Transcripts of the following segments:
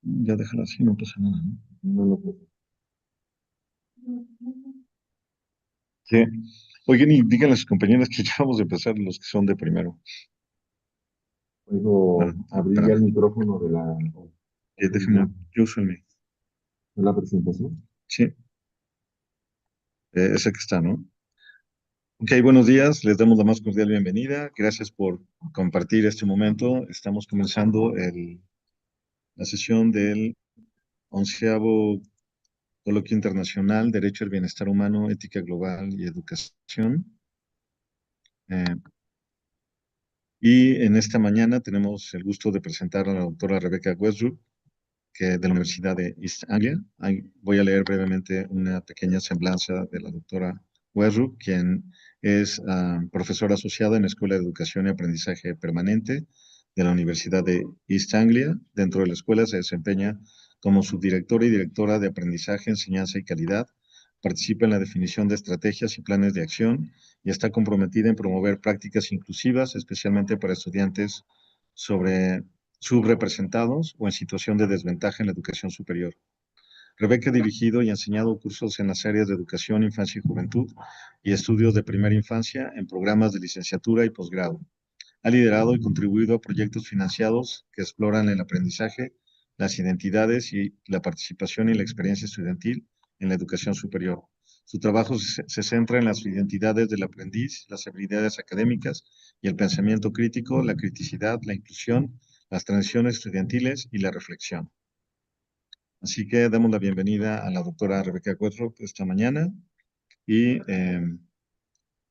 Ya déjala así, no pasa nada, ¿no? No lo pasa. Sí. Oigan, y díganle a sus compañeras que ya vamos a empezar los que son de primero. Puedo Bueno, abrir ya el espérame. micrófono de la Déjenme, oportunidad yo uso el mío. de la presentación. Sí, ese que está, ¿no? Ok, buenos días. Les damos la más cordial bienvenida. Gracias por compartir este momento. Estamos comenzando la sesión del 11º Coloquio Internacional, Derecho al Bienestar Humano, Ética Global y Educación. Eh, y en esta mañana tenemos el gusto de presentar a la doctora Rebecca Westbrook, que de la Universidad de East Anglia. Voy a leer brevemente una pequeña semblanza de la doctora Westbrook, quien es profesora asociada en la Escuela de Educación y Aprendizaje Permanente de la Universidad de East Anglia. Dentro de la escuela se desempeña como subdirectora y directora de Aprendizaje, Enseñanza y Calidad. Participa en la definición de estrategias y planes de acción y está comprometida en promover prácticas inclusivas, especialmente para estudiantes sobre subrepresentados o en situación de desventaja en la educación superior. Rebeca ha dirigido y enseñado cursos en las áreas de educación, infancia y juventud y estudios de primera infancia en programas de licenciatura y posgrado. Ha liderado y contribuido a proyectos financiados que exploran el aprendizaje, las identidades y la participación y la experiencia estudiantil en la educación superior. Su trabajo se centra en las identidades del aprendiz, las habilidades académicas y el pensamiento crítico, la criticidad, la inclusión, las transiciones estudiantiles y la reflexión. Así que damos la bienvenida a la doctora Rebeca Cuetro esta mañana y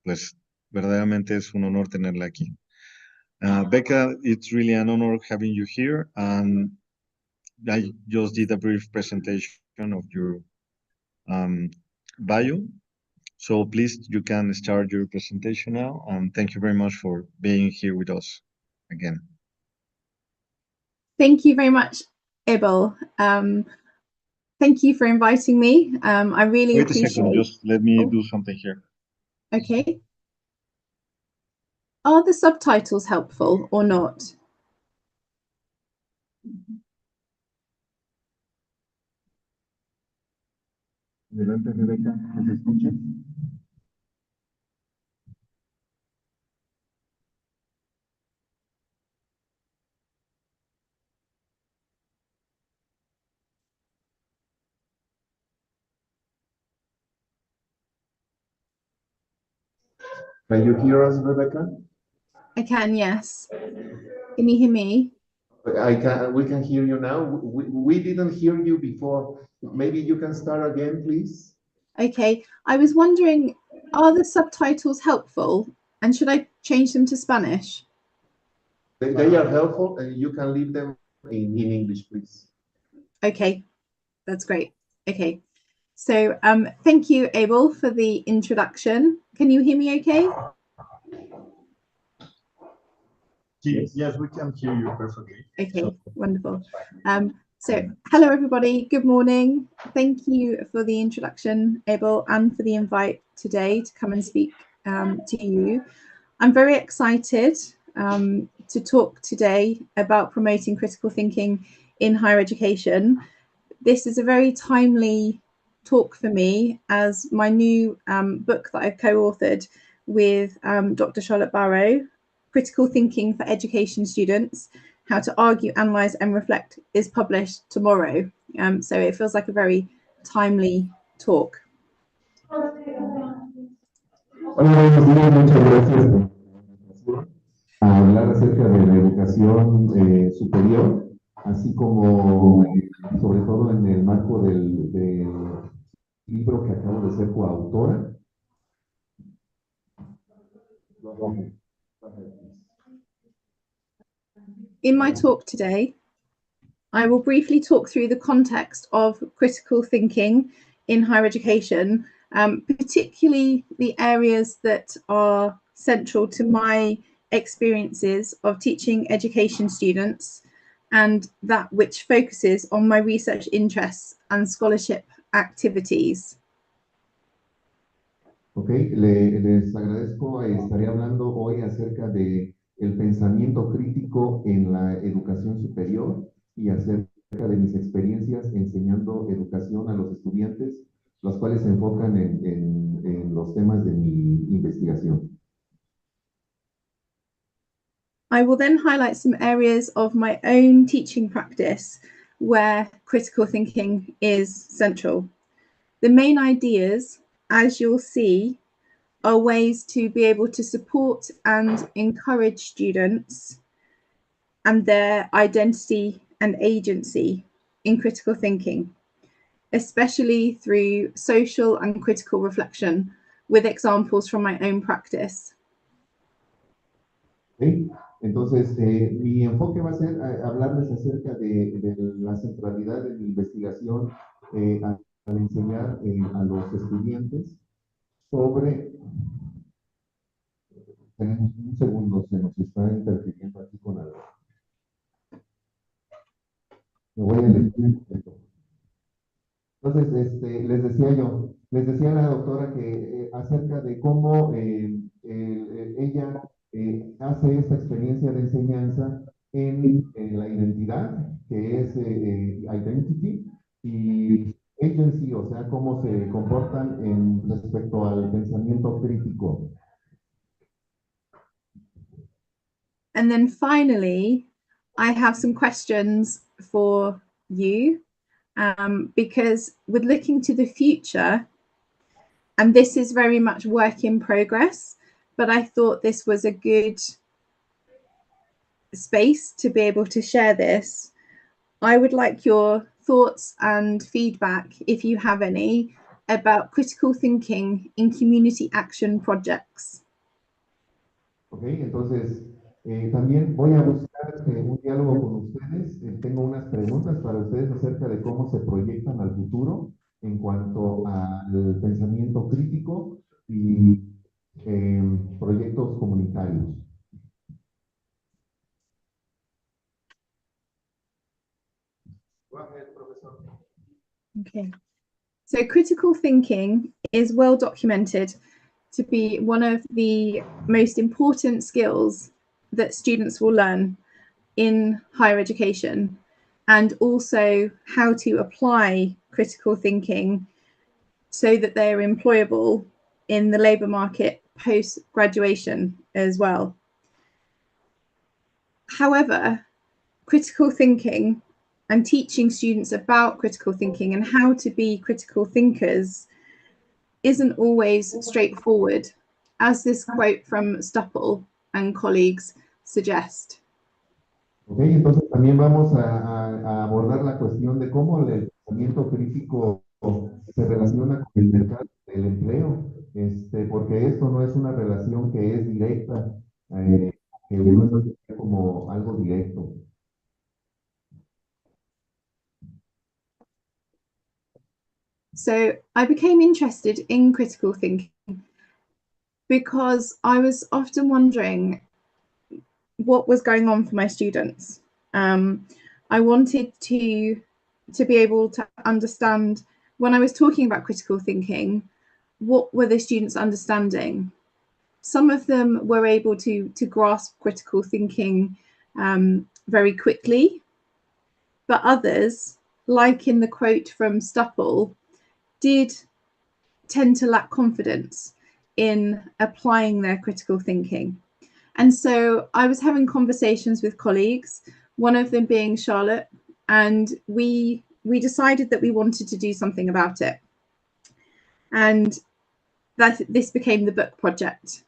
pues verdaderamente es un honor tenerla aquí. Becca, it's really an honor having you here. I just did a brief presentation of your um, bio. So please, you can start your presentation now. And thank you very much for being here with us again. Thank you very much, Abel. Thank you for inviting me. I really Wait a second, appreciate. just let me Oh, do something here. okay. Are the subtitles helpful or not? Adelante, Rebeca, ¿nos escuchas? Can you hear us, Rebecca? I can, yes. Can you hear me? I can. We can hear you now. We didn't hear you before. Maybe you can start again, please. Okay. I was wondering, are the subtitles helpful? And should I change them to Spanish? They are helpful, and you can leave them in English, please. Okay, that's great. Okay. So thank you, Abel, for the introduction. Can you hear me okay? Yes, we can hear you perfectly. Okay, So, wonderful. So hello, everybody. Good morning. Thank you for the introduction, Abel, and for the invite today to come and speak to you. I'm very excited to talk today about promoting critical thinking in higher education. This is a very timely talk for me as my new book that I've co-authored with Dr. Charlotte Barrow, Critical Thinking for Education Students, How to Argue, Analyse and Reflect, is published tomorrow. So it feels like a very timely talk. Hola, buenos días, muchas gracias por la invitación a hablar acerca de la educación superior, así como sobre todo en el marco del libro que acabo de ser coautora. In my talk today, I will briefly talk through the context of critical thinking in higher education, particularly the areas that are central to my experiences of teaching education students and that which focuses on my research interests and scholarship activities. Ok, les agradezco. Estaré hablando hoy acerca de el pensamiento crítico en la educación superior y acerca de mis experiencias enseñando educación a los estudiantes, los cuales se enfocan en los temas de mi investigación. I will then highlight some areas of my own teaching practice where critical thinking is central. The main ideas, as you'll see, are ways to be able to support and encourage students and their identity and agency in critical thinking, especially through social and critical reflection, with examples from my own practice. ¿Okay? Entonces, mi enfoque va a ser hablarles acerca de la centralidad de mi investigación al enseñar a los estudiantes sobre... Tenemos un segundo, se nos está interfiriendo aquí con algo. Me voy a elegir un momento. Entonces, les decía a la doctora que acerca de cómo ella hace esta experiencia de enseñanza en la identidad, que es identity, y agency, o sea, cómo se comportan respecto al pensamiento crítico. And then finally, I have some questions for you. Because with looking to the future, and this is very much work in progress, but I thought this was a good space to be able to share this. I would like your thoughts and feedback, if you have any, about critical thinking in community action projects. Ok, entonces también voy a buscar un diálogo con ustedes. Tengo unas preguntas para ustedes acerca de cómo se proyectan al futuro en cuanto al pensamiento crítico y proyectos comunitarios. Go ahead, profesor. Okay. So critical thinking is well documented to be one of the most important skills that students will learn in higher education, and also how to apply critical thinking so that they are employable in the labour market post graduation as well. However, critical thinking and teaching students about critical thinking and how to be critical thinkers isn't always straightforward, as this quote from Stupple and colleagues suggest. Ok, entonces también vamos a abordar la cuestión de cómo el pensamiento crítico se relaciona con el mercado del empleo, porque esto no es una relación que es directa, que uno ve como algo directo. So I became interested in critical thinking because I was often wondering what was going on for my students. I wanted to be able to understand, when I was talking about critical thinking, what were the students understanding? Some of them were able to grasp critical thinking very quickly, but others, like in the quote from Stupple, did tend to lack confidence in applying their critical thinking. And so I was having conversations with colleagues, one of them being Charlotte, and we decided that we wanted to do something about it. And that this became the book project.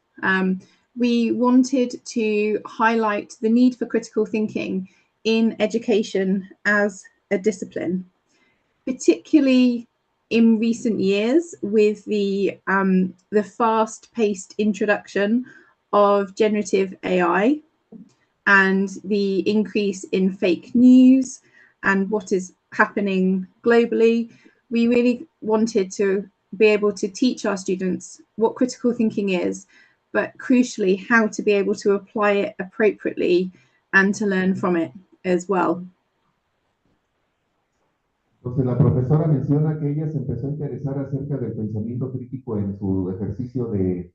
We wanted to highlight the need for critical thinking in education as a discipline, particularly in recent years with the fast-paced introduction of generative AI and the increase in fake news and what is happening globally. We really wanted to be able to teach our students what critical thinking is, but crucially how to be able to apply it appropriately and to learn from it as well. Entonces la profesora menciona que ella se empezó a interesar acerca del pensamiento crítico en su ejercicio de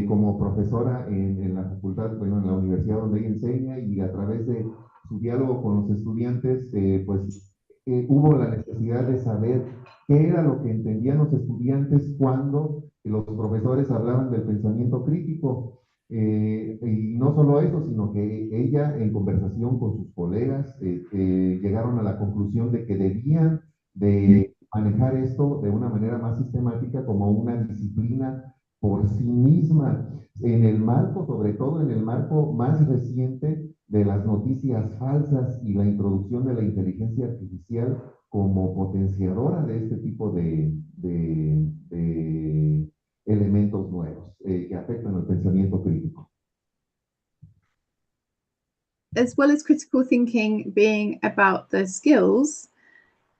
como profesora en la facultad, bueno, en la universidad donde ella enseña, y a través de su diálogo con los estudiantes, pues hubo la necesidad de saber qué era lo que entendían los estudiantes cuando los profesores hablaban del pensamiento crítico. Y no solo eso, sino que ella en conversación con sus colegas llegaron a la conclusión de que debían de manejar esto de una manera más sistemática como una disciplina por sí misma, en el marco, sobre todo en el marco más reciente de las noticias falsas y la introducción de la inteligencia artificial como potenciadora de este tipo de elementos nuevos que afectan al pensamiento crítico. As well as critical thinking being about the skills,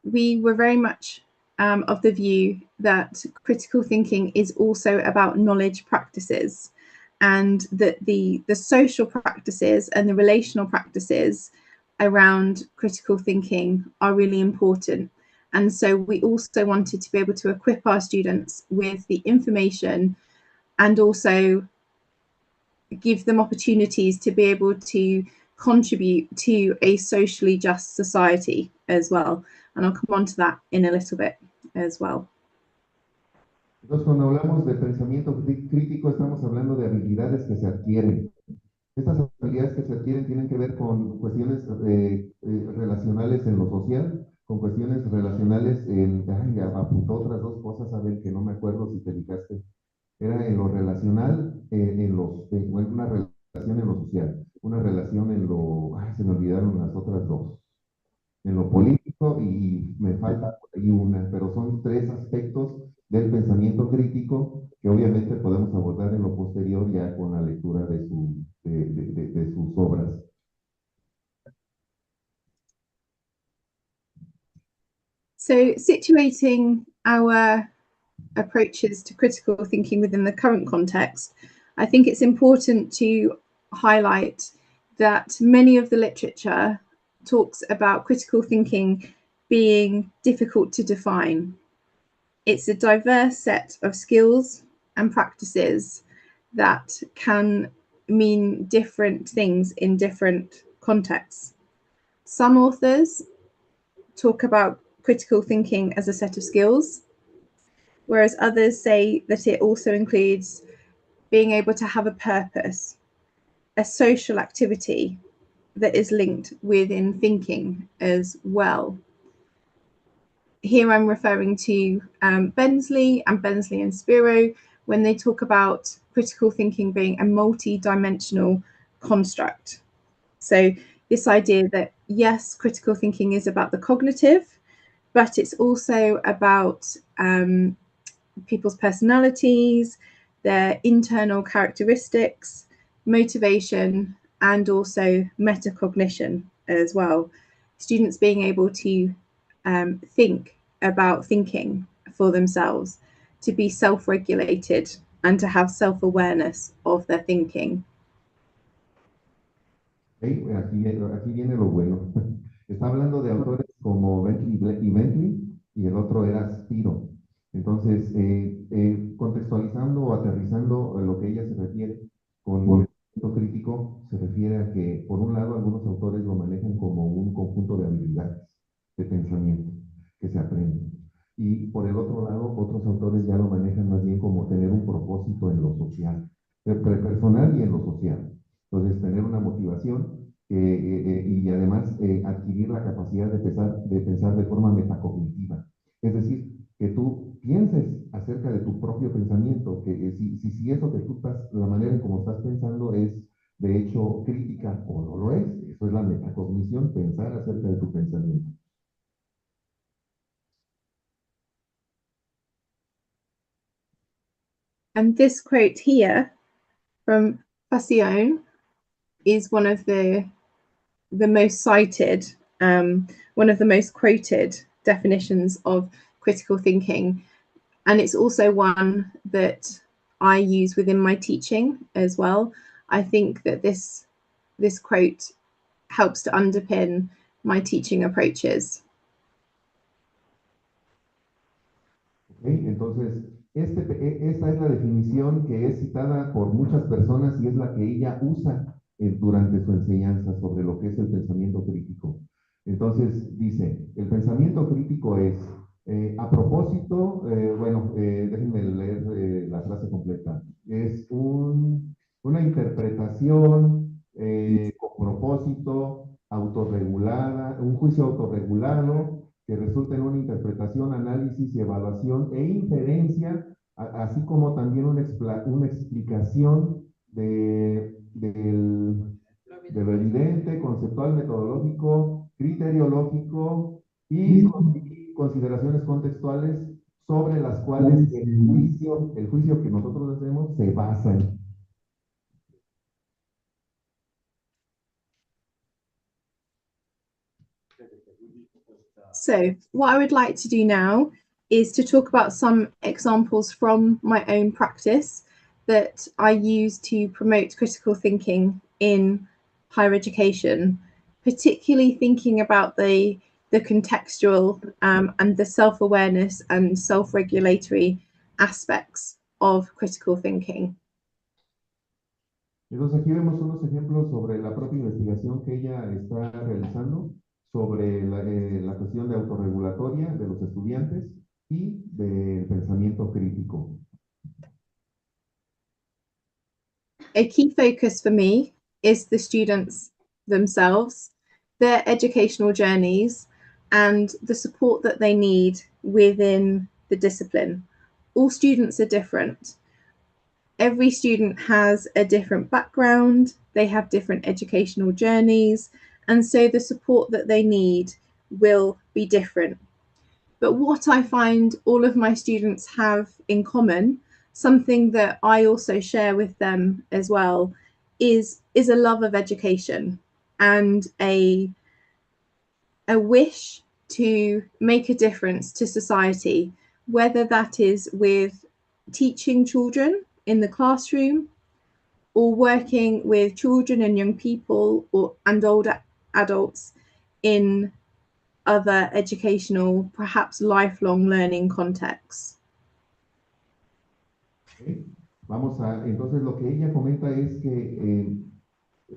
we were very much of the view that critical thinking is also about knowledge practices, and that the social practices and the relational practices around critical thinking are really important. And so we also wanted to be able to equip our students with the information and also give them opportunities to be able to contribute to a socially just society as well. And I'll come on to that in a little bit as well. Entonces, cuando hablamos de pensamiento crítico, estamos hablando de habilidades que se adquieren. Estas habilidades que se adquieren tienen que ver con cuestiones relacionales en lo social, con cuestiones relacionales en... Ay, apuntó otras dos cosas, a ver, que no me acuerdo si te fijaste. Era en lo relacional, bueno, una relación en lo social, una relación en lo... Ay, se me olvidaron las otras dos. En lo político y me falta por ahí una, pero son tres aspectos del pensamiento crítico que obviamente podemos abordar en lo posterior ya con la lectura de sus obras. So situating our approaches to critical thinking within the current context, I think it's important to highlight that many of the literature talks about critical thinking being difficult to define. It's a diverse set of skills and practices that can mean different things in different contexts. Some authors talk about critical thinking as a set of skills, whereas others say that it also includes being able to have a purpose, a social activity that is linked within thinking as well. Here I'm referring to Bensley and Spiro when they talk about critical thinking being a multi-dimensional construct. So this idea that, yes, critical thinking is about the cognitive, but it's also about people's personalities, their internal characteristics, motivation, and also metacognition as well. Students being able to think about thinking for themselves, to be self-regulated, and to have self-awareness of their thinking. Okay, aquí viene lo bueno. Está hablando de autores como Bentley y el otro era Spiro. Entonces, contextualizando o aterrizando lo que ella se refiere con el pensamiento crítico, se refiere a que, por un lado, algunos autores lo manejan como un conjunto de habilidades de pensamiento que se aprenden. Y por el otro lado, otros autores ya lo manejan más bien como tener un propósito en lo social, personal y en lo social. Entonces, tener una motivación y además adquirir la capacidad de pensar de forma metacognitiva. Es decir, que tú pienses acerca de tu propio pensamiento, que si eso que tú estás, la manera en cómo estás pensando es de hecho crítica o no lo es. Eso es la metacognición, pensar acerca de tu pensamiento. And this quote here from Fassion is one of the most cited, one of the most quoted definitions of critical thinking. And it's also one that I use within my teaching as well. I think that this quote helps to underpin my teaching approaches. Okay, entonces, esta es la definición que es citada por muchas personas y es la que ella usa durante su enseñanza sobre lo que es el pensamiento crítico. Entonces dice, el pensamiento crítico es, a propósito, déjenme leer la frase completa, es una interpretación con propósito, autorregulada, un juicio autorregulado que resulta en una interpretación, análisis y evaluación e inferencia, así como también una explicación de lo evidente, conceptual, metodológico, criteriológico y consideraciones contextuales sobre las cuales el juicio que nosotros hacemos se basa en. So what I would like to do now is to talk about some examples from my own practice that I use to promote critical thinking in higher education, particularly thinking about the contextual and the self-awareness and self-regulatory aspects of critical thinking. Entonces aquí vemos unos ejemplos sobre la propia investigación que ella está realizando sobre la cuestión de autorregulatoria de los estudiantes y del pensamiento crítico. A key focus for me is the students themselves, their educational journeys, and the support that they need within the discipline. All students are different. Every student has a different background, they have different educational journeys, and so the support that they need will be different. But what I find all of my students have in common, something that I also share with them as well, is a love of education and a wish to make a difference to society, whether that is with teaching children in the classroom or working with children and young people and older adults in other educational, perhaps lifelong learning contexts. ¿Okay? Entonces lo que ella comenta es que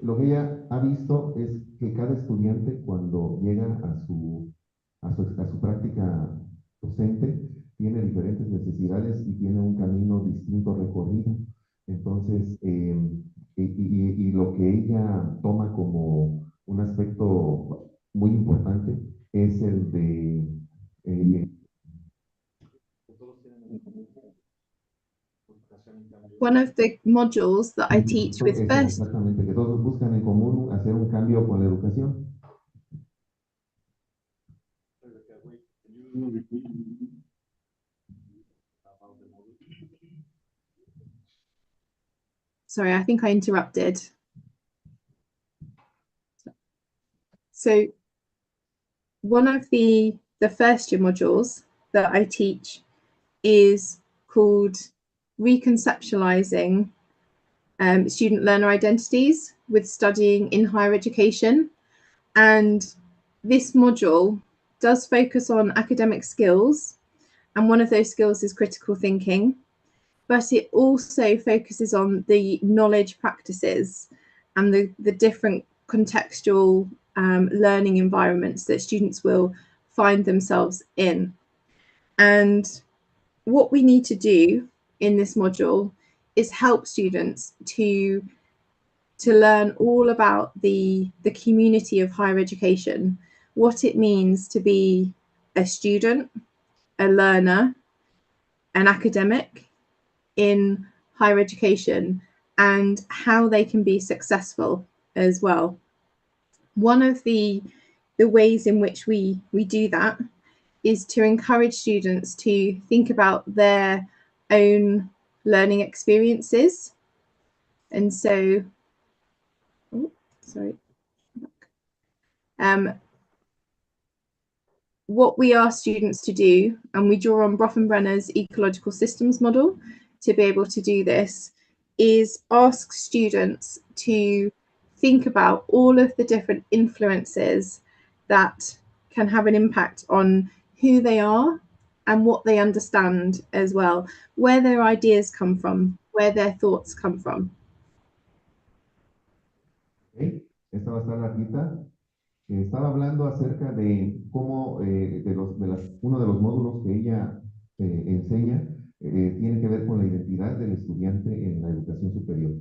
lo que ella ha visto es que cada estudiante cuando llega a su práctica docente tiene diferentes necesidades y tiene un camino distinto recorrido. Entonces, y lo que ella toma como un aspecto muy importante es el de one of the modules that I teach with first. Exactamente, que todos buscan en común hacer un cambio con la educación. Sorry, I think I interrupted. So one of the first year modules that I teach is called Reconceptualizing Student Learner Identities with Studying in Higher Education. And this module does focus on academic skills, and one of those skills is critical thinking, but it also focuses on the knowledge practices and the different contextual learning environments that students will find themselves in. And what we need to do in this module is help students to learn all about the community of higher education, what it means to be a student, a learner, an academic in higher education, and how they can be successful as well. One of the ways in which we do that is to encourage students to think about their own learning experiences. And so, what we ask students to do, and we draw on Brofenbrenner's ecological systems model to be able to do this, is ask students to think about all of the different influences that can have an impact on who they are and what they understand as well, where their ideas come from, where their thoughts come from. Okay. Esta va a estar larguita. Estaba hablando acerca de cómo uno de los módulos que ella enseña tiene que ver con la identidad del estudiante en la educación superior.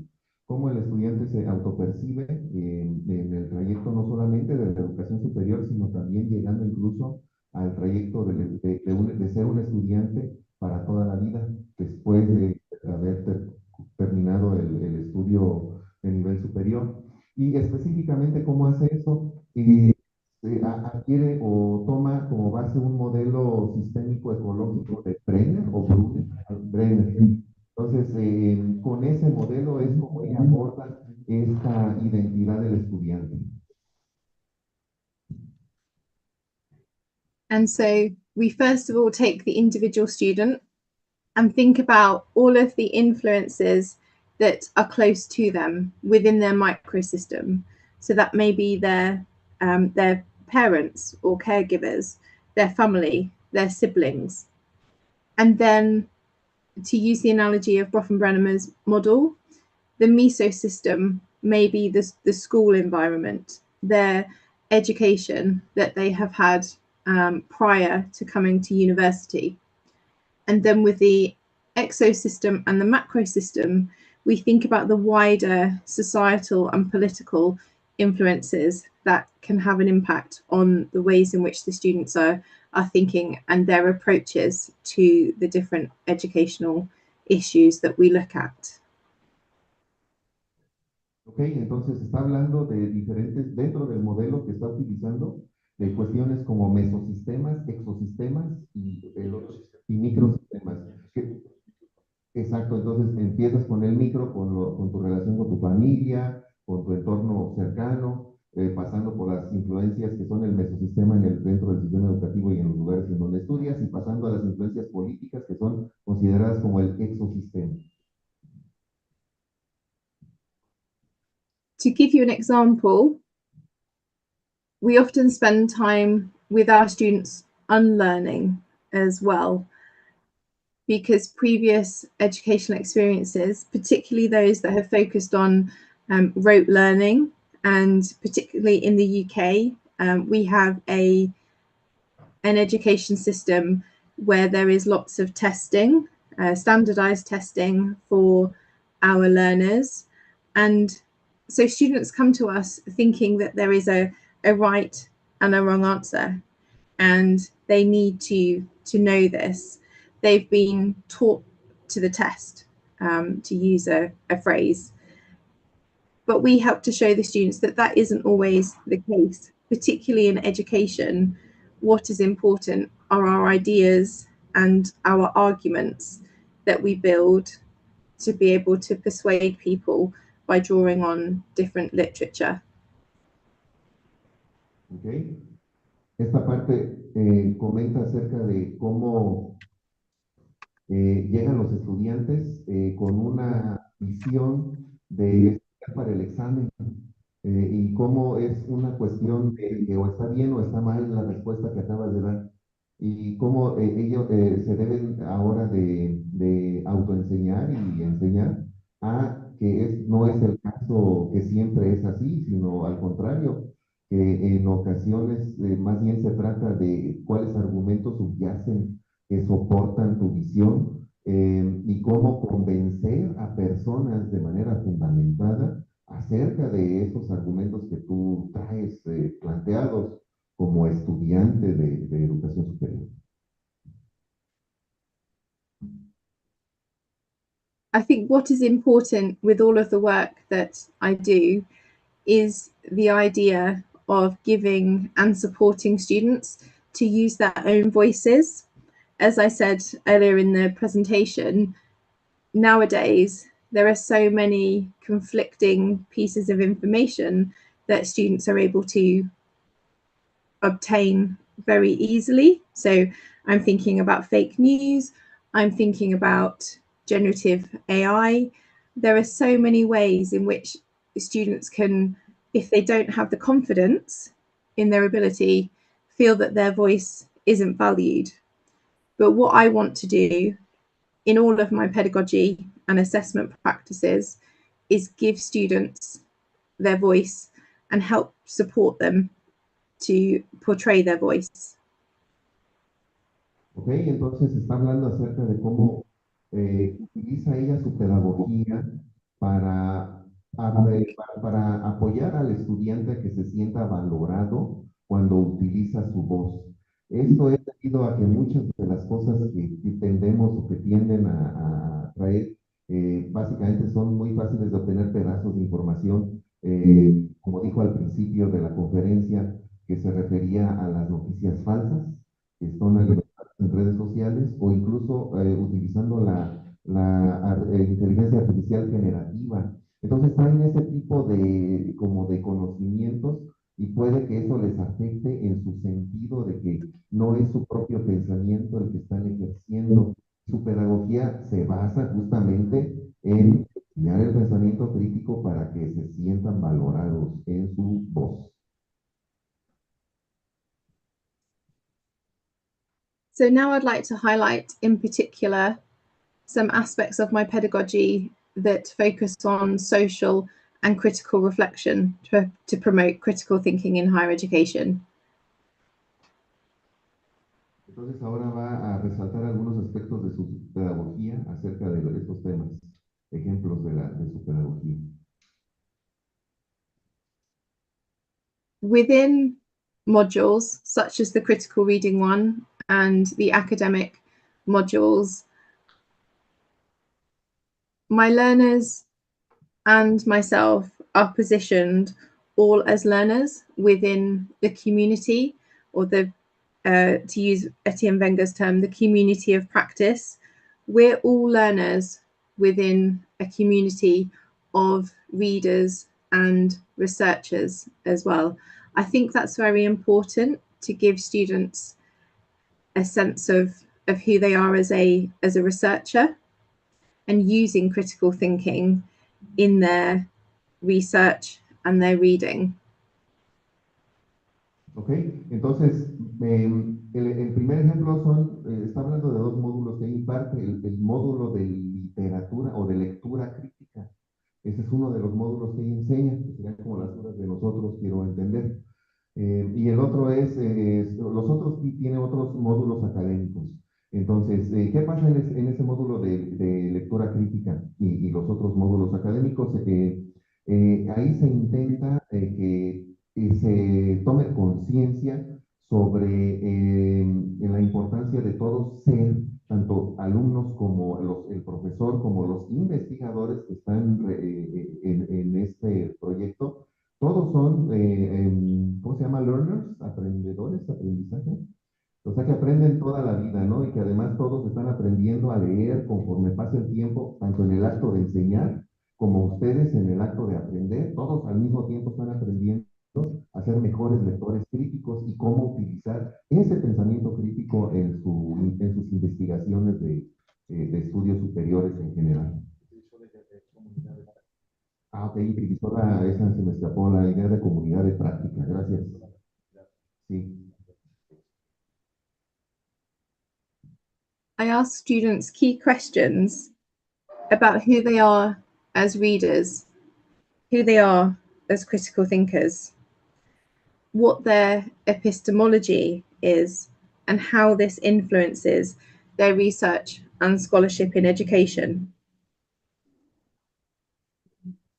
Cómo el estudiante se autopercibe en el trayecto no solamente de la educación superior, sino también llegando incluso al trayecto de ser un estudiante para toda la vida, después de haber terminado el estudio de nivel superior. Y específicamente, ¿cómo hace eso? Adquiere o toma como base un modelo sistémico ecológico de Brenner o Brenner. Entonces, con ese modelo es como ella aborda esta identidad del estudiante. And so we first of all take the individual student and think about all of the influences that are close to them within their microsystem. So that may be their parents or caregivers, their family, their siblings. And then, to use the analogy of Bronfenbrenner's model, the mesosystem may be the school environment, their education that they have had prior to coming to university. And then with the exosystem and the macrosystem, we think about the wider societal and political influences that can have an impact on the ways in which the students are thinking and their approaches to the different educational issues that we look at. Ok, entonces está hablando de diferentes, dentro del modelo que está utilizando, de cuestiones como mesosistemas, exosistemas y microsistemas. Exacto, entonces empiezas con el micro, con tu relación con tu familia, con tu entorno cercano, pasando por las influencias que son el mesosistema dentro del sistema educativo y en los lugares en donde estudias, y pasando a las influencias políticas que son consideradas como el exosistema. To give you an example, we often spend time with our students unlearning as well, because previous educational experiences, particularly those that have focused on rote learning, and particularly in the UK, we have an education system where there is lots of testing, standardized testing for our learners. And so students come to us thinking that there is a right and a wrong answer, and they need to know this. They've been taught to the test, to use a phrase. But we help to show the students that that isn't always the case, particularly in education. What is important are our ideas and our arguments that we build to be able to persuade people by drawing on different literature. Okay. Esta parte comenta acerca de cómo llegan los estudiantes con una visión de estudiar para el examen y cómo es una cuestión de que o está bien o está mal la respuesta que acabas de dar, y cómo ellos se deben ahora de autoenseñar y enseñar a que no es el caso que siempre es así, sino al contrario, que en ocasiones más bien se trata de cuáles argumentos subyacen que soportan tu visión, y cómo convencer a personas de manera fundamentada acerca de esos argumentos que tú traes planteados como estudiante de educación superior. I think what is important with all of the work that I do is the idea of giving and supporting students to use their own voices. As I said earlier in the presentation, nowadays there are so many conflicting pieces of information that students are able to obtain very easily. So I'm thinking about fake news, I'm thinking about generative AI. There are so many ways in which students can, if they don't have the confidence in their ability, feel that their voice isn't valued. But what I want to do in all of my pedagogy and assessment practices is give students their voice and help support them to portray their voice. Ok, entonces está hablando acerca de cómo utiliza ella su pedagogía para, para apoyar al estudiante a que se sienta valorado cuando utiliza su voz. Esto es debido a que muchas de las cosas que tendemos o que tienden a traer, básicamente son muy fáciles de obtener pedazos de información, como dijo al principio de la conferencia, que se refería a las noticias falsas, que son en redes sociales o incluso utilizando la inteligencia artificial generativa. Entonces traen ese tipo de, como de conocimientos y puede que eso les afecte en su sentido de que no es su propio pensamiento el que están ejerciendo. Su pedagogía se basa justamente en enseñar el pensamiento crítico para que se sientan valorados en su voz. So now I'd like to highlight in particular some aspects of my pedagogy that focus on social and critical reflection to promote critical thinking in higher education. Entonces ahora va a resaltar algunos aspectos de su pedagogía acerca de estos temas, ejemplos de su pedagogía. Within modules such as the critical reading one and the academic modules, my learners and myself are positioned all as learners within the community, or the to use Etienne Wenger's term, the community of practice. We're all learners within a community of readers and researchers as well. I think that's very important to give students a sense of who they are as a researcher, and using critical thinking in their research and their reading. Ok, entonces el primer ejemplo está hablando de dos módulos que imparte, el módulo de literatura o de lectura crítica. Ese es uno de los módulos que ella enseña, que serían como las horas de nosotros, quiero entender. Y el otro los otros tienen otros módulos académicos. Entonces, ¿qué pasa en ese módulo de lectura crítica y los otros módulos académicos? Ahí se intenta que se tome conciencia sobre la importancia de todos ser, tanto alumnos como el profesor, como los investigadores que están en este proyecto. Todos son, ¿cómo se llama? Learners, aprendedores, aprendizaje. O sea que aprenden toda la vida, ¿no? Y que además todos están aprendiendo a leer conforme pasa el tiempo, tanto en el acto de enseñar como ustedes en el acto de aprender. Todos al mismo tiempo están aprendiendo a ser mejores lectores críticos y cómo utilizar ese pensamiento crítico en sus investigaciones de estudios superiores en general. Ah, ok, utilizó esa se me escapó, la idea de comunidad de práctica. Gracias. Sí. I ask students key questions about who they are as readers, who they are as critical thinkers, what their epistemology is, and how this influences their research and scholarship in education.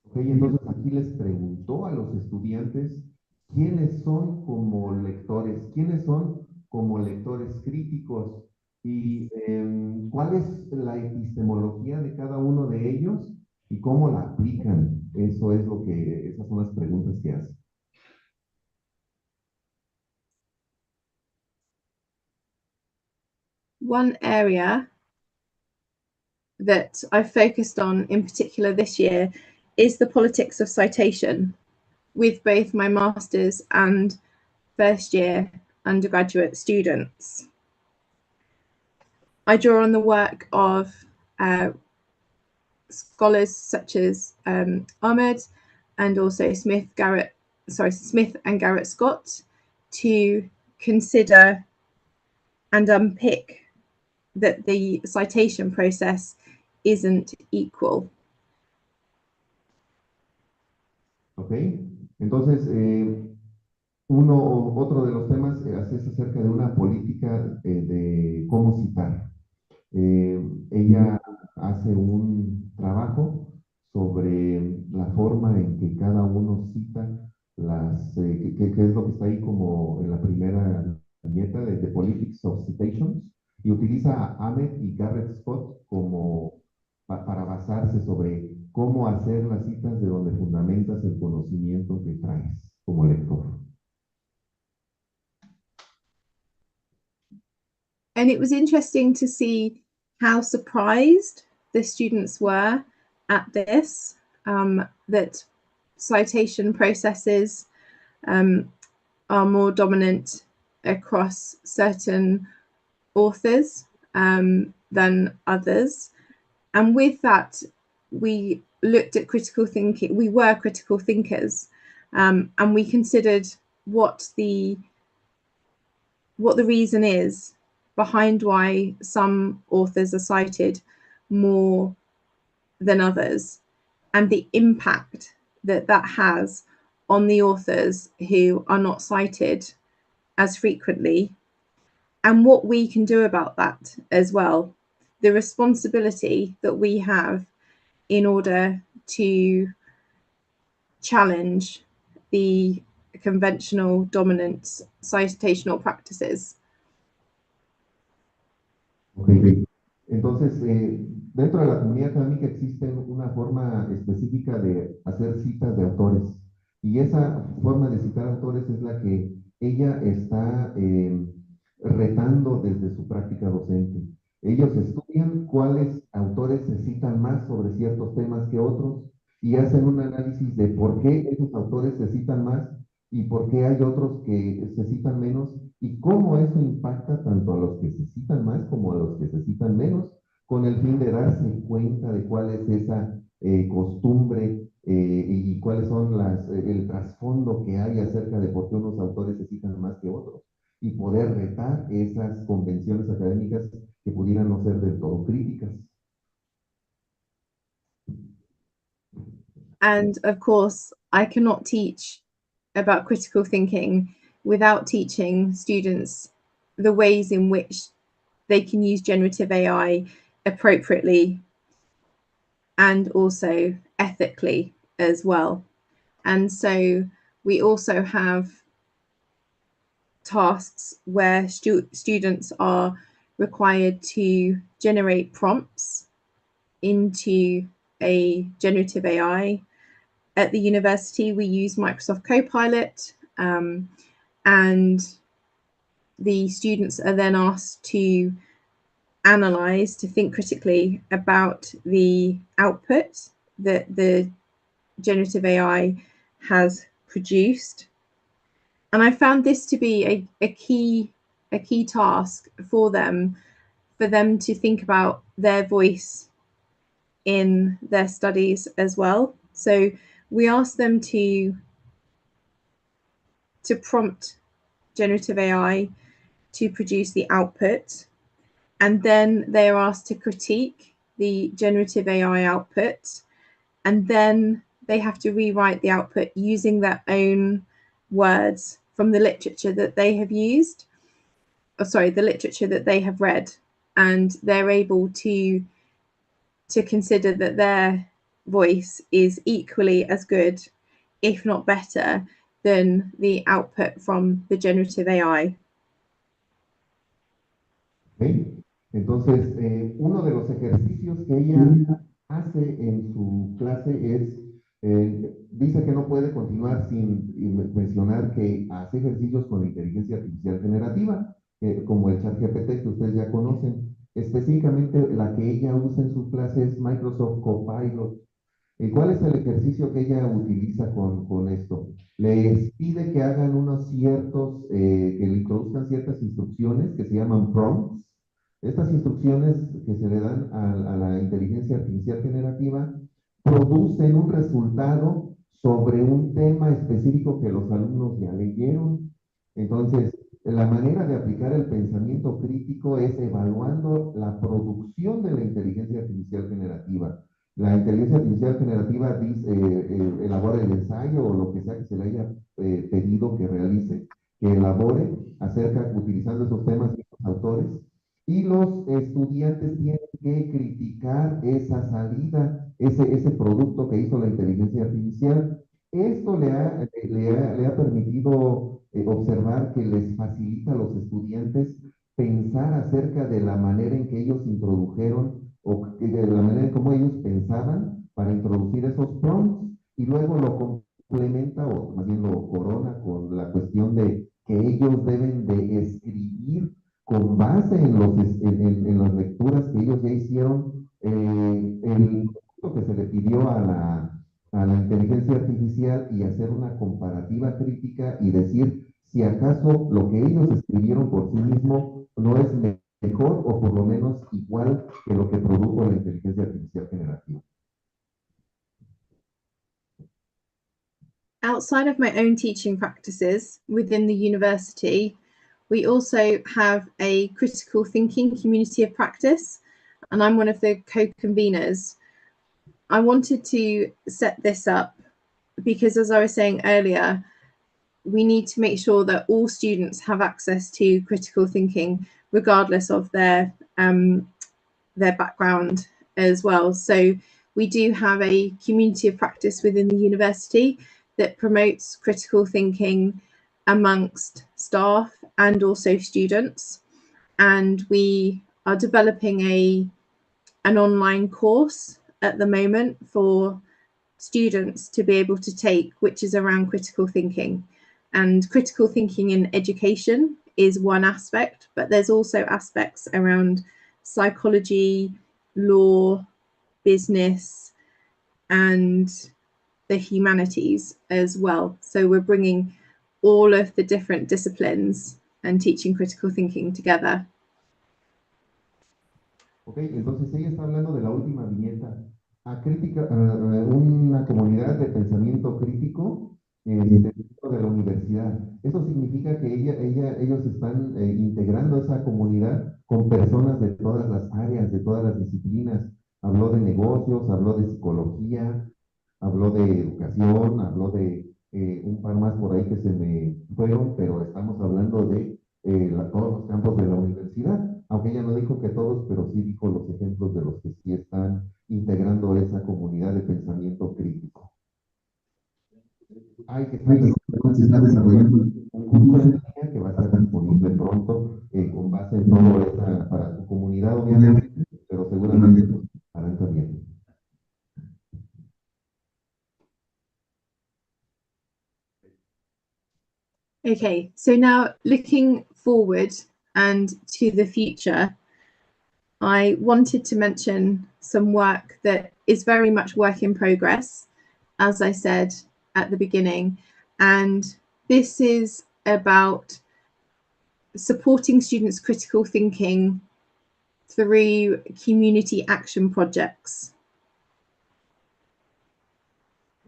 Ok, entonces aquí les preguntó a los estudiantes quiénes son como lectores, quiénes son como lectores críticos y cuál es la epistemología de cada uno de ellos y cómo la aplican. Esas son las preguntas que hace. One area that I've focused on in particular this year is the politics of citation, with both my master's and first year undergraduate students. I draw on the work of scholars such as Ahmed and also Smith and Garrett Scott to consider and unpick that the citation process isn't equal. Ok, entonces Otro de los temas es acerca de una política de cómo citar. Ella hace un trabajo sobre la forma en que cada uno cita que es lo que está ahí como en la primera viñeta de The Politics of Citations, y utiliza a Ahmed y Garrett Scott como para basarse sobre cómo hacer las citas de donde fundamentas el conocimiento que traes como lector. And it was interesting to see how surprised the students were at this, that citation processes are more dominant across certain authors than others. And with that, we looked at critical thinking. We were critical thinkers, and we considered what the reason is behind why some authors are cited more than others, and the impact that that has on the authors who are not cited as frequently, and what we can do about that as well. The responsibility that we have in order to challenge the conventional dominant citational practices. Ok. Entonces, dentro de la comunidad académica existe una forma específica de hacer citas de autores. Y esa forma de citar autores es la que ella está retando desde su práctica docente. Ellos estudian cuáles autores se citan más sobre ciertos temas que otros y hacen un análisis de por qué esos autores se citan más y por qué hay otros que se citan menos y cómo eso impacta tanto a los que se citan más como a los que se citan menos, con el fin de darse cuenta de cuál es esa costumbre y cuáles son el trasfondo que hay acerca de por qué unos autores se citan más que otros y poder retar esas convenciones académicas que pudieran no ser del todo críticas. And of course, I cannot teach about critical thinking without teaching students the ways in which they can use generative AI appropriately and also ethically as well. And so we also have tasks where students are required to generate prompts into a generative AI. At the university, we use Microsoft Copilot, and the students are then asked to analyze, to think critically about the output that the generative AI has produced. And I found this to be a key task for them to think about their voice in their studies as well. So we asked them to prompt generative AI to produce the output, and then they are asked to critique the generative AI output, and then they have to rewrite the output using their own words from the literature that they have used, the literature that they have read, and they're able to consider that their voice is equally as good, if not better, than the output from the generative AI. ¿Okay? Entonces, uno de los ejercicios que ella hace en su clase es, dice que no puede continuar sin mencionar que hace ejercicios con inteligencia artificial generativa, como el chat GPT que ustedes ya conocen. Específicamente la que ella usa en su clase es Microsoft Copilot. ¿Cuál es el ejercicio que ella utiliza con esto? Les pide que hagan que le introduzcan ciertas instrucciones que se llaman prompts. Estas instrucciones que se le dan a la inteligencia artificial generativa producen un resultado sobre un tema específico que los alumnos ya leyeron. Entonces, la manera de aplicar el pensamiento crítico es evaluando la producción de la inteligencia artificial generativa. La inteligencia artificial generativa dice, elabora el ensayo o lo que sea que se le haya pedido que realice, que elabore acerca, utilizando esos temas y los autores, y los estudiantes tienen que criticar esa salida, ese producto que hizo la inteligencia artificial. Esto le ha permitido observar que les facilita a los estudiantes pensar acerca de la manera en que ellos introdujeron o de la manera en cómo ellos pensaban para introducir esos prompts y luego lo complementa o más bien lo corona con la cuestión de que ellos deben de escribir con base en las lecturas que ellos ya hicieron, el que se le pidió a la inteligencia artificial y hacer una comparativa crítica y decir si acaso lo que ellos escribieron por sí mismos no es mejor o por lo menos igual que lo que produjo la inteligencia artificial generativa. Outside of my own teaching practices within the university, we also have a critical thinking community of practice, and I'm one of the co-conveners. I wanted to set this up because, as I was saying earlier, we need to make sure that all students have access to critical thinking, regardless of their background as well. So we do have a community of practice within the university that promotes critical thinking amongst staff and also students. And we are developing an online course at the moment for students to be able to take, which is around critical thinking. And critical thinking in education is one aspect, but there's also aspects around psychology, law, business, and the humanities as well. So we're bringing all of the different disciplines and teaching critical thinking together. Ok, entonces ella está hablando de la última viñeta. Una comunidad de pensamiento crítico dentro de la universidad. Eso significa que ellos están integrando esa comunidad con personas de todas las áreas, de todas las disciplinas. Habló de negocios, habló de psicología, habló de educación, habló de un par más por ahí que se me fueron, pero estamos hablando de todos los campos de la universidad, aunque ella no dijo que todos, pero sí dijo los ejemplos de los que sí están integrando esa comunidad de pensamiento crítico. Se está desarrollando un curso en línea que va a estar disponible pronto con base en todo esa, para su comunidad obviamente, pero seguramente harán también. Okay, so now looking forward and to the future, I wanted to mention some work that is very much work in progress, as I said at the beginning. And this is about supporting students' critical thinking through community action projects.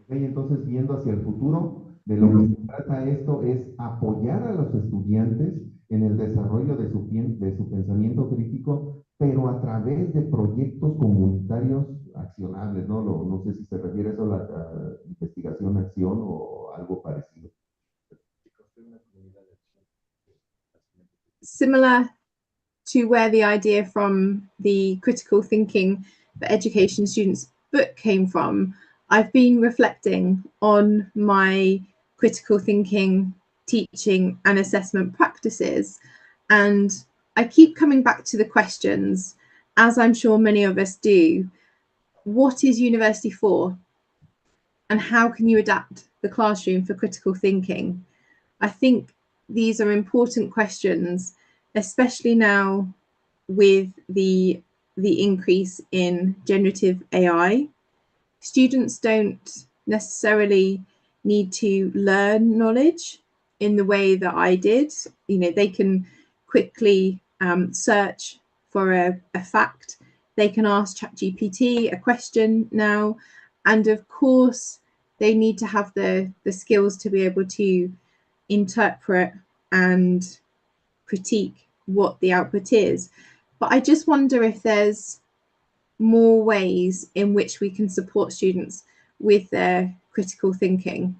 Okay, entonces, viendo hacia el futuro, de lo que se trata esto es apoyar a los estudiantes en el desarrollo de su pensamiento crítico, pero a través de proyectos comunitarios accionables, ¿no? No sé si se refiere eso a la investigación, acción o algo parecido. Similar to where the idea from the critical thinking for education students book came from, I've been reflecting on my critical thinking teaching and assessment practices, and I keep coming back to the questions, as I'm sure many of us do. What is university for? And how can you adapt the classroom for critical thinking? I think these are important questions, especially now with the increase in generative AI. Students don't necessarily need to learn knowledge in the way that I did. You know, they can quickly search for a fact. They can ask ChatGPT a question now. And of course, they need to have the skills to be able to interpret and critique what the output is. But I just wonder if there's more ways in which we can support students with their critical thinking.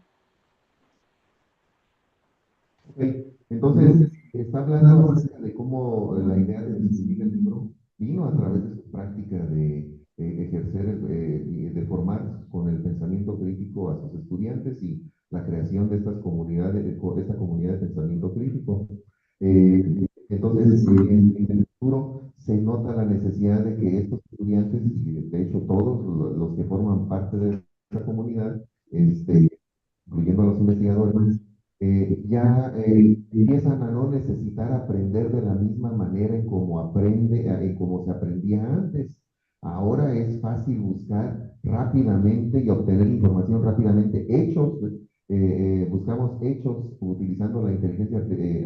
Okay. Entonces, está hablando acerca de cómo la idea de escribir el libro vino a través de su práctica de ejercer, y de formar con el pensamiento crítico a sus estudiantes y la creación de estas comunidades, de esta comunidad de pensamiento crítico. Entonces, en el futuro se nota la necesidad de que estos estudiantes, y de hecho todos los que forman parte de esta comunidad, incluyendo a los investigadores, ya empiezan a no necesitar aprender de la misma manera en como se aprendía antes. Ahora es fácil buscar rápidamente y obtener información rápidamente. Buscamos hechos utilizando la inteligencia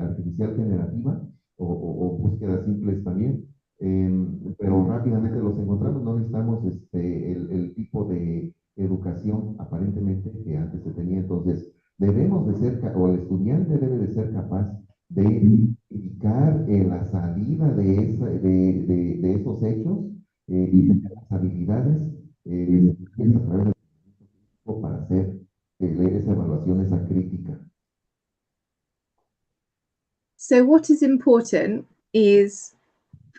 artificial generativa o búsquedas simples también. Pero rápidamente los encontramos, no necesitamos el tipo de educación aparentemente que antes se tenía. Entonces, debemos de ser, o el estudiante debe de ser capaz de identificar la salida de esos hechos y tener las habilidades necesarias a través del tiempo para hacer esa evaluación, esa crítica. So what is important is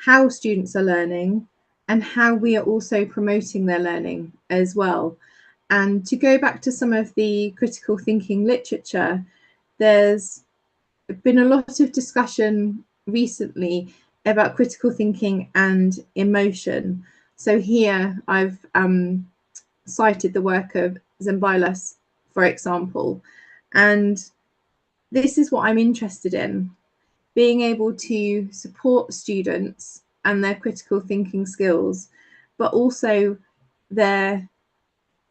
how students are learning and how we are also promoting their learning as well. And to go back to some of the critical thinking literature, there's been a lot of discussion recently about critical thinking and emotion. So here I've cited the work of Zimbalist, for example, and this is what I'm interested in, being able to support students and their critical thinking skills, but also their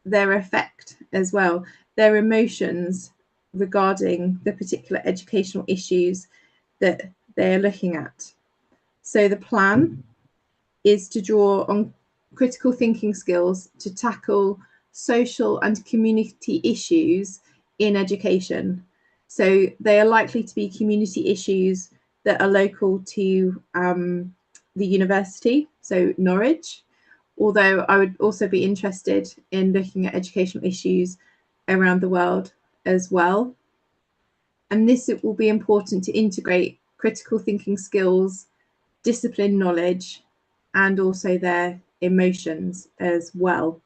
effect as well, their emotions regarding the particular educational issues that they're looking at. So the plan is to draw on critical thinking skills to tackle social and community issues in education. So they are likely to be community issues that are local to the university, so Norwich, although I would also be interested in looking at educational issues around the world as well. And this will be important to integrate critical thinking skills, discipline knowledge, and also their emotions as well.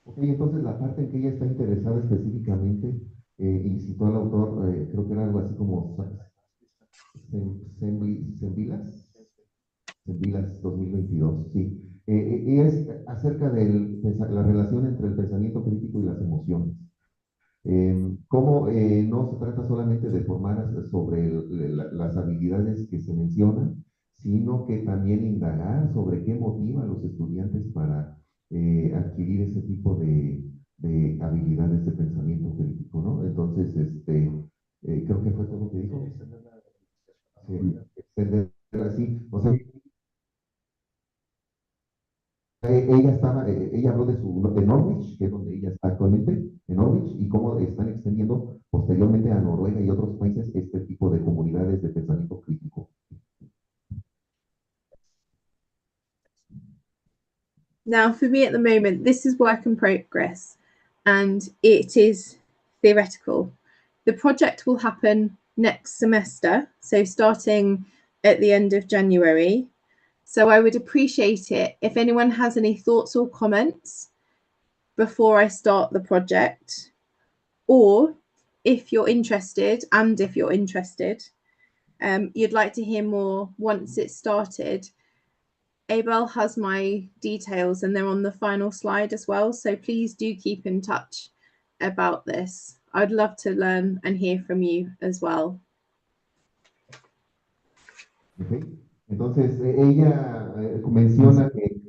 Ok, entonces la parte en que ella está interesada específicamente, y citó al autor, creo que era algo así como Sembilas, Sembilas 2022, sí. Es acerca de la relación entre el pensamiento crítico y las emociones. Cómo no se trata solamente de formar sobre las habilidades que se mencionan, sino que también indagar sobre qué motiva a los estudiantes para adquirir ese tipo de habilidades de pensamiento crítico, ¿no? Entonces, creo que fue todo lo que dijo. Sí, extender así, o sea, ella habló de Norwich, que es donde ella está actualmente, en Norwich, y cómo están extendiendo posteriormente a Noruega y otros países este tipo de comunidades de pensamiento crítico. Now, for me at the moment, this is work in progress and it is theoretical. The project will happen next semester, so starting at the end of January. So I would appreciate it if anyone has any thoughts or comments before I start the project, or if you're interested, you'd like to hear more once it's started, Abel has my details and they're on the final slide as well. So please do keep in touch about this. I'd love to learn and hear from you as well. Okay. Entonces, ella menciona que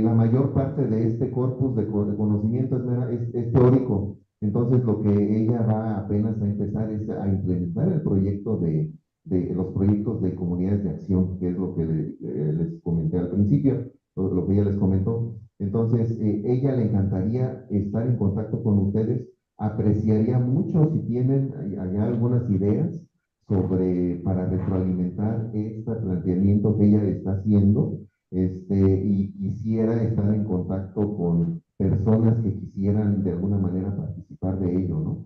la mayor parte de este corpus de conocimiento es teórico. Entonces, lo que ella va apenas a empezar es a implementar el proyecto de los proyectos de comunidades de acción, que es lo que les comenté al principio, lo que ella les comentó. Entonces, ella le encantaría estar en contacto con ustedes, apreciaría mucho si tienen allá algunas ideas para retroalimentar este planteamiento que ella está haciendo, y quisiera estar en contacto con personas que quisieran de alguna manera participar de ello, ¿no?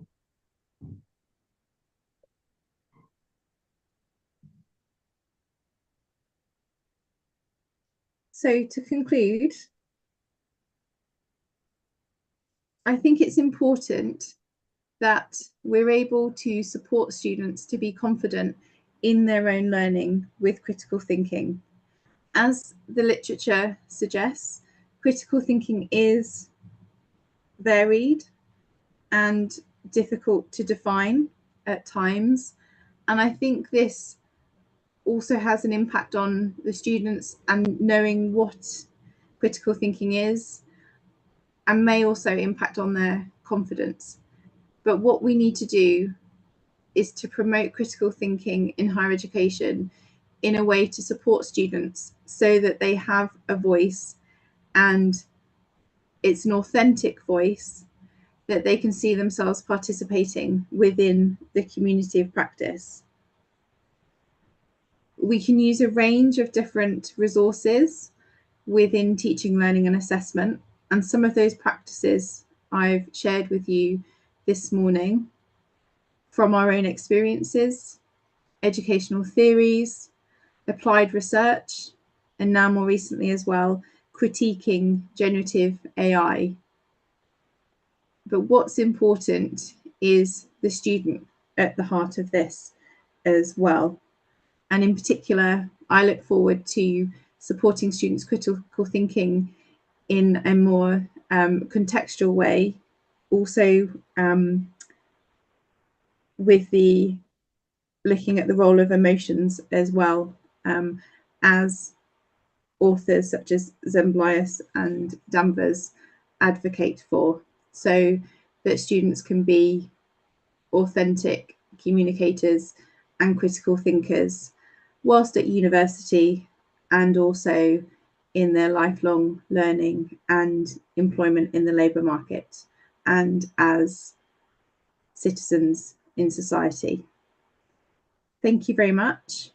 So to conclude, I think it's important that we're able to support students to be confident in their own learning with critical thinking. As the literature suggests, critical thinking is varied and difficult to define at times. And I think this also has an impact on the students and knowing what critical thinking is, and may also impact on their confidence. But what we need to do is to promote critical thinking in higher education in a way to support students so that they have a voice, and it's an authentic voice that they can see themselves participating within the community of practice. We can use a range of different resources within teaching, learning and assessment, and some of those practices I've shared with you this morning from our own experiences, educational theories, applied research, and now more recently as well, critiquing generative AI. But what's important is the student at the heart of this as well. And in particular, I look forward to supporting students' critical thinking in a more contextual way, also with the looking at the role of emotions as well, as authors such as Zemblias and Danvers advocate for, so that students can be authentic communicators and critical thinkers whilst at university, and also in their lifelong learning and employment in the labour market and as citizens in society. Thank you very much.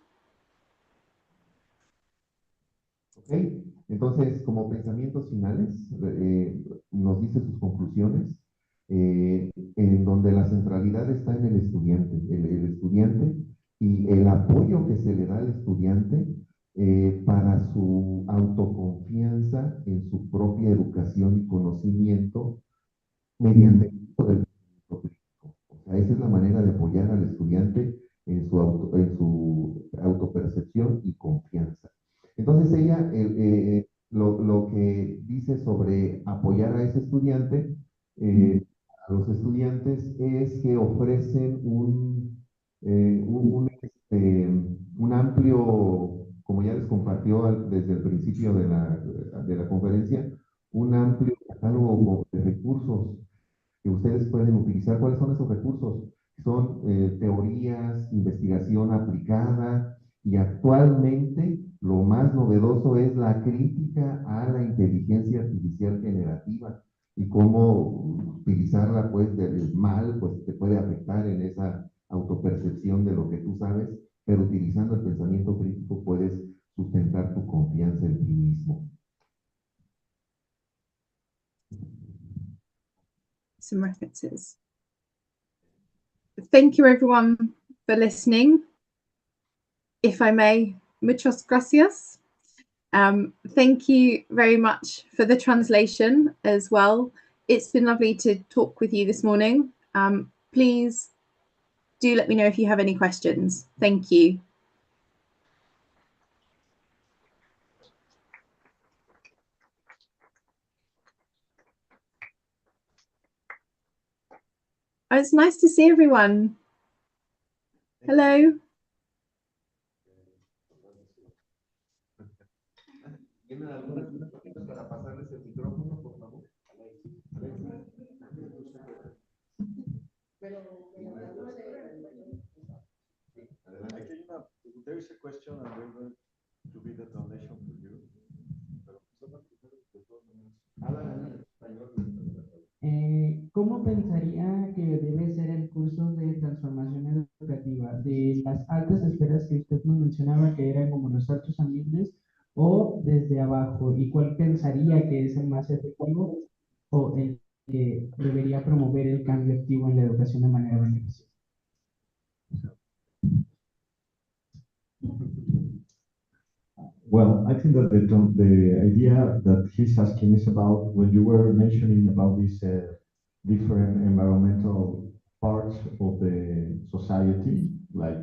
Ok, entonces como pensamientos finales, nos dice sus conclusiones, en donde la centralidad está en el estudiante, el estudiante y el apoyo que se le da al estudiante para su autoconfianza en su propia educación y conocimiento mediante el uso del pensamiento crítico. O sea, esa es la manera de apoyar al estudiante en su autopercepción y confianza. Entonces ella, lo que dice sobre apoyar a ese estudiante, a los estudiantes, es que ofrecen un amplio, como ya les compartió desde el principio de la conferencia, un amplio catálogo de recursos que ustedes pueden utilizar. ¿Cuáles son esos recursos? Son teorías, investigación aplicada, y actualmente lo más novedoso es la crítica a la inteligencia artificial generativa y cómo utilizarla pues del mal, pues te puede afectar en esa autopercepción de lo que tú sabes, pero utilizando el pensamiento crítico puedes sustentar tu confianza en ti mismo. Some references. Thank you everyone for listening. If I may, muchas gracias. Thank you very much for the translation as well. It's been lovely to talk with you this morning. Please do let me know if you have any questions. Thank you. Oh, it's nice to see everyone. Hello. ¿Tienen algunas preguntas para pasarles el micrófono, por favor? There is a question and we're going to be the donation for you. ¿Cómo pensaría que debe ser el curso de transformación educativa? ¿De las altas esferas que usted nos mencionaba, que eran como los altos ambientes, o desde abajo, y cuál pensaría que es el más efectivo o el que debería promover el cambio activo en la educación de manera beneficiosa. Well, I think that the idea that he's asking is about when you were mentioning about these different environmental parts of the society, like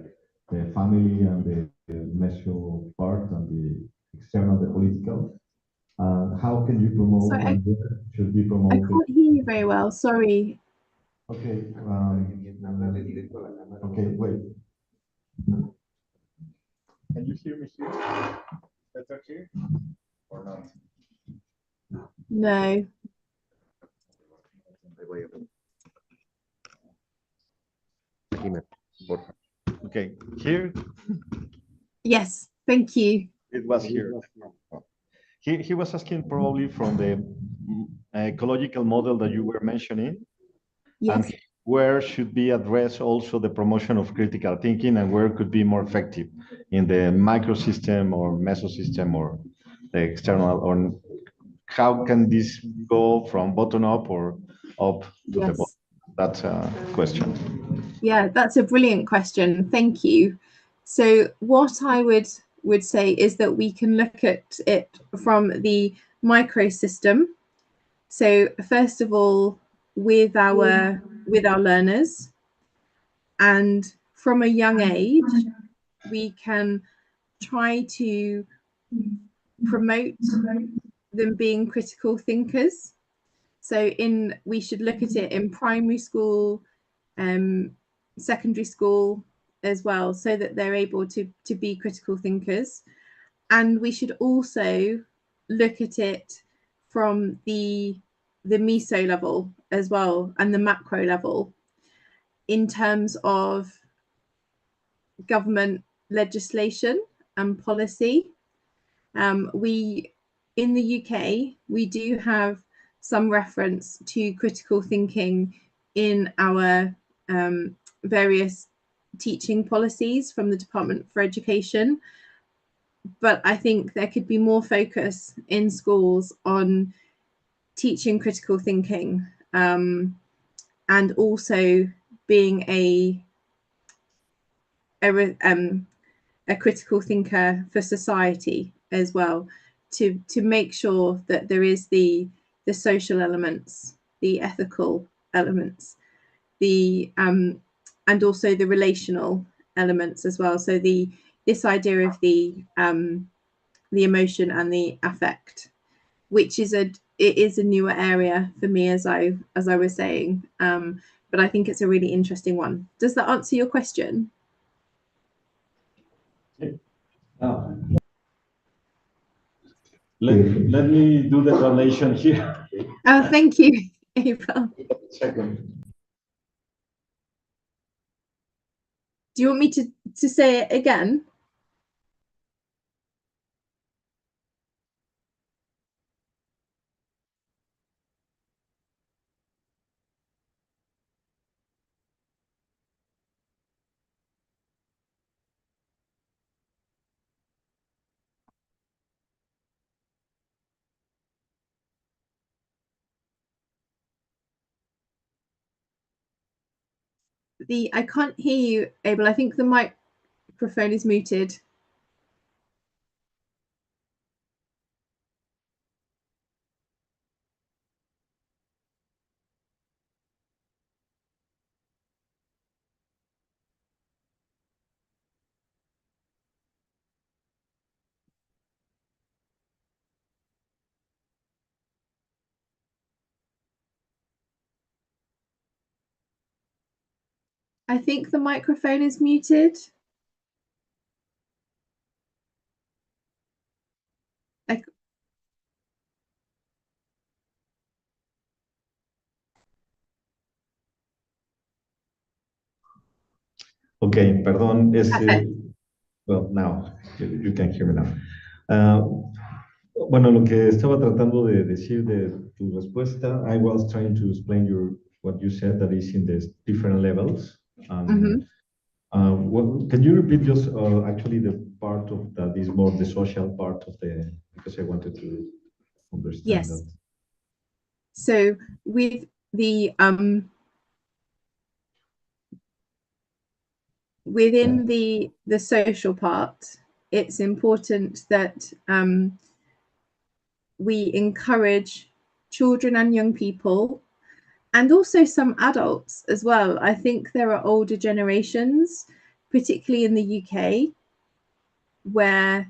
the family and the meso part and the external, the political. How can you promote Sorry, and where should be I promoted? can't hear you very well. Sorry. Okay. Okay, wait. Can you hear me here? Better here or not? No. Okay, here Yes, thank you. it was here. He was asking probably from the ecological model that you were mentioning, Yes. and where should be addressed also the promotion of critical thinking and where could be more effective in the microsystem or mesosystem or the external, or how can this go from bottom up or up to the Yes. bottom? That's a question. Yeah, that's a brilliant question. Thank you. So what I would say is that we can look at it from the microsystem. So first of all, with our learners, and from a young age, we can try to promote them being critical thinkers. So we should look at it in primary school, secondary school as well, so that they're able to be critical thinkers. And we should also look at it from the meso level as well, and the macro level, in terms of government legislation and policy. We in the UK, we do have some reference to critical thinking in our various teaching policies from the Department for Education. But I think there could be more focus in schools on teaching critical thinking, and also being a critical thinker for society as well, to make sure that there is the social elements, the ethical elements, the and also the relational elements as well. So this idea of the emotion and the affect, which is it is a newer area for me, as I was saying, but I think it's a really interesting one. Does that answer your question? Let me do the donation here. Oh, thank you, April. Second. Do you want me to say it again? I can't hear you, Abel. I think the microphone is muted. I think the microphone is muted. Okay, perdón. Well, now you can hear me now. Bueno, lo que estaba tratando de decir de tu respuesta, I was trying to explain what you said, that is in the different levels. Can you repeat just actually the part of that is more the social part of the, because I wanted to understand Yes. that. So with the within the social part, it's important that we encourage children and young people, and also some adults as well. I think there are older generations, particularly in the UK, where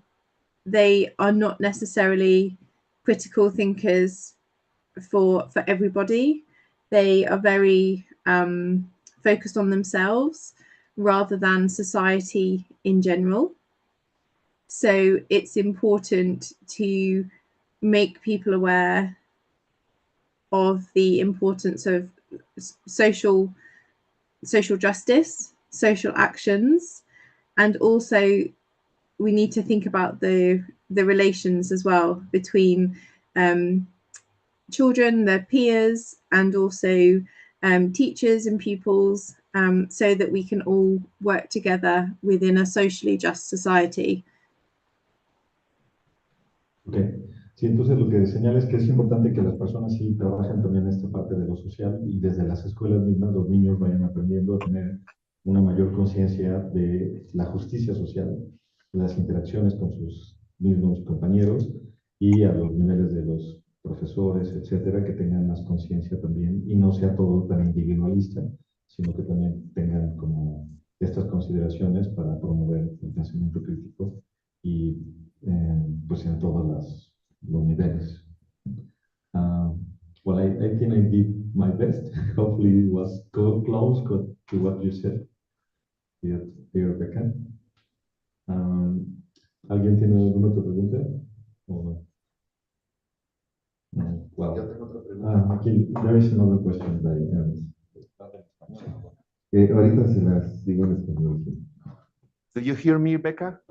they are not necessarily critical thinkers for everybody. They are very focused on themselves rather than society in general. So it's important to make people aware of the importance of social justice, social actions, and also we need to think about the relations as well between children, their peers, and also teachers and pupils, so that we can all work together within a socially just society. Okay. Sí, entonces lo que señala es que es importante que las personas sí trabajen también esta parte de lo social y desde las escuelas mismas los niños vayan aprendiendo a tener una mayor conciencia de la justicia social, las interacciones con sus mismos compañeros y a los niveles de los profesores, etcétera, que tengan más conciencia también y no sea todo tan individualista, sino que también tengan como estas consideraciones para promover el pensamiento crítico y pues en todos los niveles. Well, I think I did my best. Hopefully it was close to what you said, dear Rebecca. ¿Alguien tiene alguna otra pregunta? No? Well, yo tengo otra pregunta. Aquí, there is another question by ahorita se las digo en español. Do you hear me, Rebecca?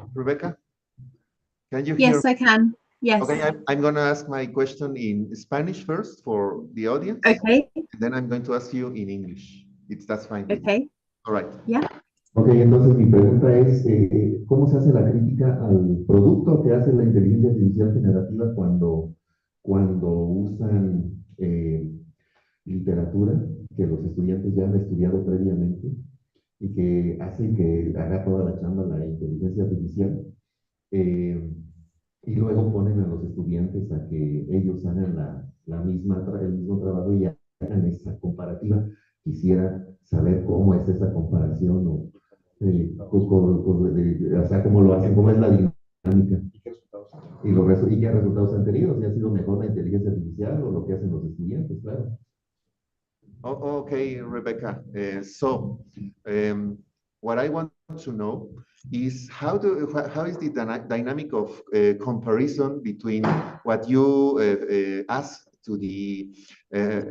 Can you hear Yes, I can. Yes. Okay, I'm going to ask my question in Spanish first for the audience. Okay. And then I'm going to ask you in English. That's fine. Okay. All right. Yeah. Ok, entonces mi pregunta es, ¿cómo se hace la crítica al producto que hace la inteligencia artificial generativa cuando usan literatura que los estudiantes ya han estudiado previamente y que hacen que haga toda la chamba la inteligencia artificial? Y luego ponen a los estudiantes a que ellos hagan el mismo trabajo y hagan esa comparativa. Quisiera saber cómo es esa comparación o sea, cómo lo hacen, cómo es la dinámica y qué resultados han tenido, si ha sido mejor la inteligencia artificial o lo que hacen los estudiantes, claro. Okay, Rebecca. What I want to know is how is the dynamic of comparison between what you ask to the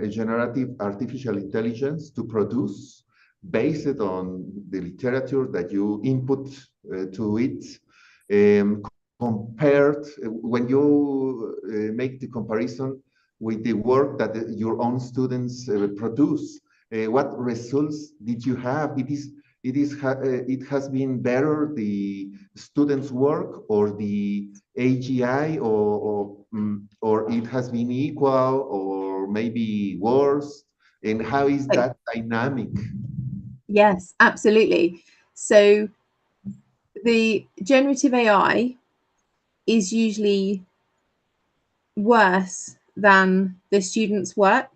generative artificial intelligence to produce based on the literature that you input to it, compared when you make the comparison with the work that your own students produce. What results did you have? It has been better the students' work or the AGI, or it has been equal or maybe worse? And how is that dynamic? Yes, absolutely. So the generative AI is usually worse than the students' work,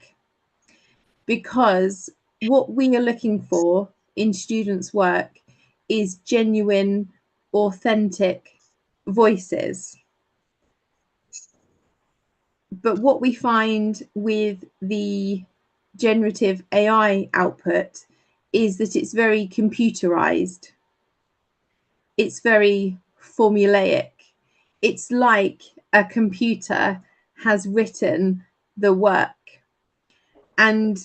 because what we are looking for in students' work is genuine, authentic voices. But what we find with the generative AI output is that it's very computerized. It's very formulaic. It's like a computer has written the work. And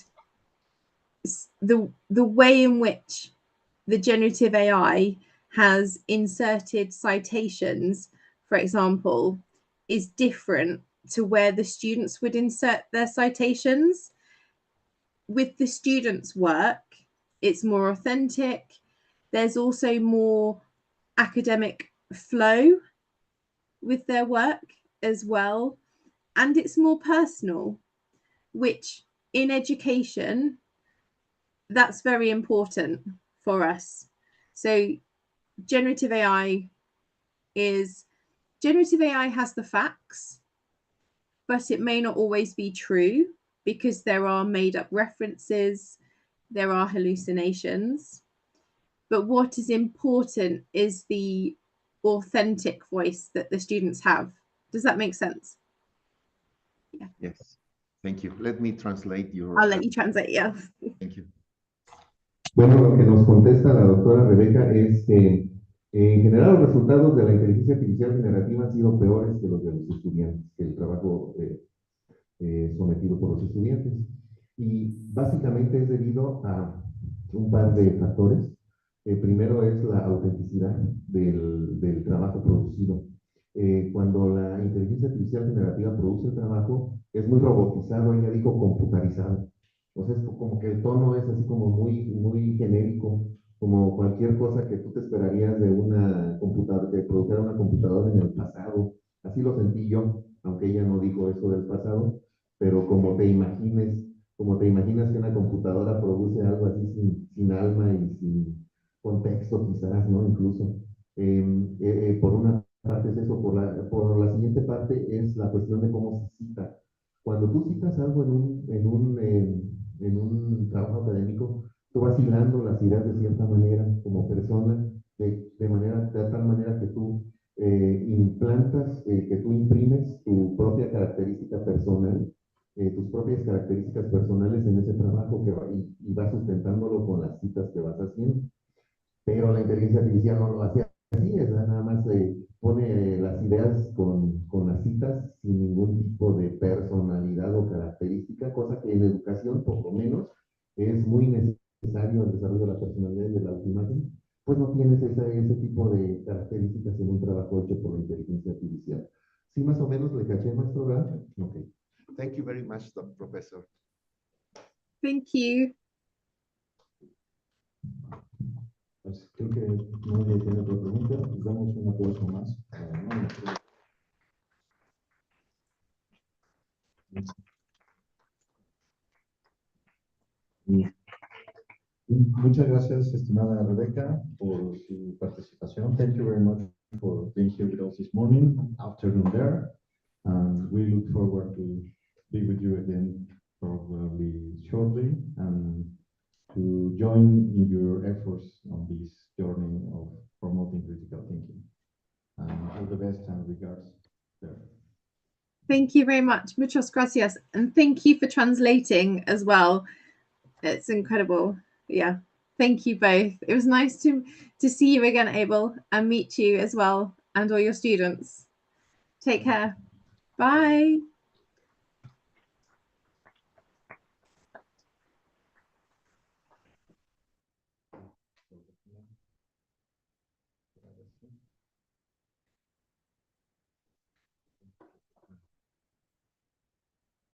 the way in which the generative AI has inserted citations, for example, is different to where the students would insert their citations. With the students' work, it's more authentic. There's also more academic flow with their work as well, and it's more personal, which in education, that's very important for us. So generative AI has the facts, but it may not always be true because there are made up references, there are hallucinations. But what is important is the authentic voice that the students have. Does that make sense? Yeah. Yes. Thank you. Let me translate your... I'll let you translate, yeah. Thank you. Bueno, lo que nos contesta la doctora Rebeca es que en general los resultados de la inteligencia artificial generativa han sido peores que los de los estudiantes, que el trabajo sometido por los estudiantes. Y básicamente es debido a un par de factores. Primero es la autenticidad del trabajo producido. Cuando la inteligencia artificial generativa produce el trabajo, es muy robotizado, ella dijo computarizado. O sea, es como que el tono es así como muy genérico, como cualquier cosa que tú te esperarías de una computadora, que produjera una computadora en el pasado. Así lo sentí yo, aunque ella no dijo eso del pasado, pero como te imaginas que una computadora produce algo así sin alma y sin contexto quizás, ¿no? Incluso. Por una parte es eso, por la siguiente parte es la cuestión de cómo se cita. Cuando tú citas algo en un trabajo académico, tú vas hilando las ideas de cierta manera como persona, de tal manera que tú implantas, que tú imprimes tu propia característica personal, tus propias características personales en ese trabajo y vas sustentándolo con las citas que vas haciendo. Pero la inteligencia artificial no lo hace así, nada más pone las ideas con las citas sin ningún tipo de personalidad o característica, cosa que en educación, por lo menos, es muy necesario el desarrollo de la personalidad y de la autoimagen, pues no tienes ese tipo de características en un trabajo hecho por la inteligencia artificial. ¿Sí más o menos le caché, maestro? Ok. Thank you very much, professor. Thank you. Pues creo que nadie tiene otra pregunta. Les damos un aplauso más. Muchas gracias, estimada Rebeca, por su participación. Thank you very much for being here with us this morning, afternoon there. And we look forward to be with you again probably shortly and to join in your efforts on this journey of promoting critical thinking. All the best and regards there. Thank you very much. Muchas gracias. And thank you for translating as well. It's incredible. Yeah. Thank you both. It was nice to see you again, Abel, and meet you as well, and all your students. Take care. Bye.